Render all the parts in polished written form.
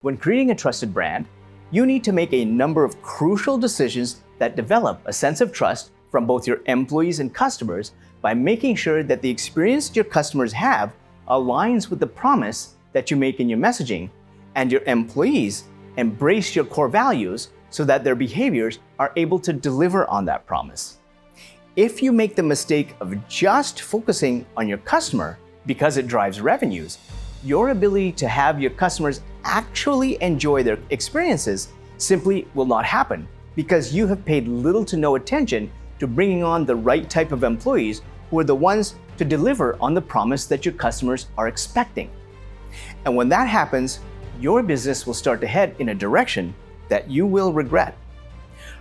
When creating a trusted brand, you need to make a number of crucial decisions that develop a sense of trust from both your employees and customers by making sure that the experience your customers have aligns with the promise that you make in your messaging, and your employees embrace your core values so that their behaviors are able to deliver on that promise. If you make the mistake of just focusing on your customer because it drives revenues, your ability to have your customers actually enjoy their experiences simply will not happen because you have paid little to no attention to bringing on the right type of employees who are the ones to deliver on the promise that your customers are expecting. And when that happens, your business will start to head in a direction that you will regret.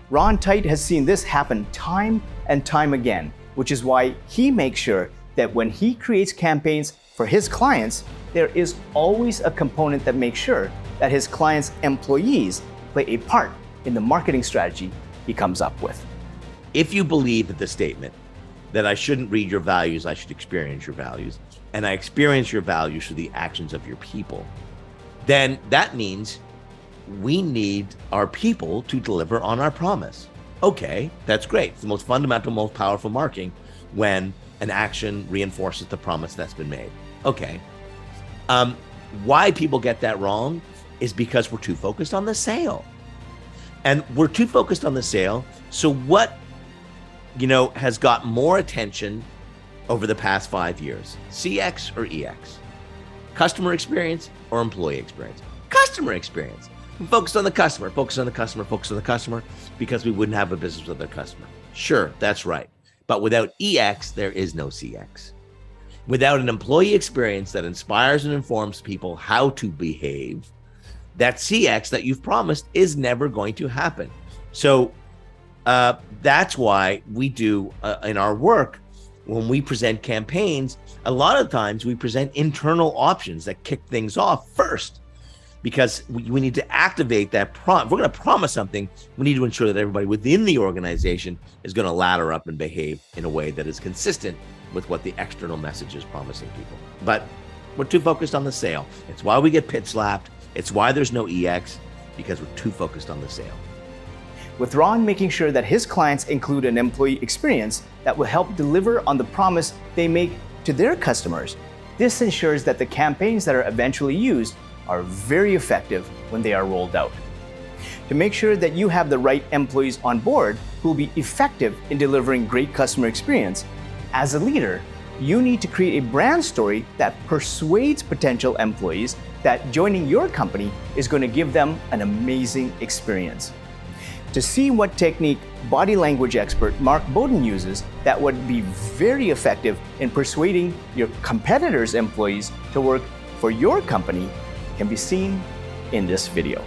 Ron Tite has seen this happen time and time again, which is why he makes sure that when he creates campaigns for his clients, there is always a component that makes sure that his clients' employees play a part in the marketing strategy he comes up with. If you believe that the statement that I shouldn't read your values, I should experience your values, and I experience your values through the actions of your people, then that means we need our people to deliver on our promise. Okay, that's great. It's the most fundamental, most powerful marketing when an action reinforces the promise that's been made. Okay. Why people get that wrong is because we're too focused on the sale. And we're too focused on the sale. So what, has got more attention over the past 5 years? CX or EX? Customer experience or employee experience? Customer experience. We focused on the customer, focus on the customer, because we wouldn't have a business with their customer. Sure, that's right. But without EX, there is no CX. Without an employee experience that inspires and informs people how to behave, that CX that you've promised is never going to happen. So that's why we do in our work, when we present campaigns, a lot of times we present internal options that kick things off first, because we need to activate that prompt. If we're going to promise something, we need to ensure that everybody within the organization is going to ladder up and behave in a way that is consistent with what the external message is promising people. But we're too focused on the sale. It's why we get pit slapped. It's why there's no EX, because we're too focused on the sale. With Ron making sure that his clients include an employee experience that will help deliver on the promise they make to their customers, this ensures that the campaigns that are eventually used are very effective when they are rolled out. To make sure that you have the right employees on board who will be effective in delivering great customer experience, as a leader, you need to create a brand story that persuades potential employees that joining your company is going to give them an amazing experience. To see what technique body language expert Mark Bowden uses that would be very effective in persuading your competitors' employees to work for your company can be seen in this video.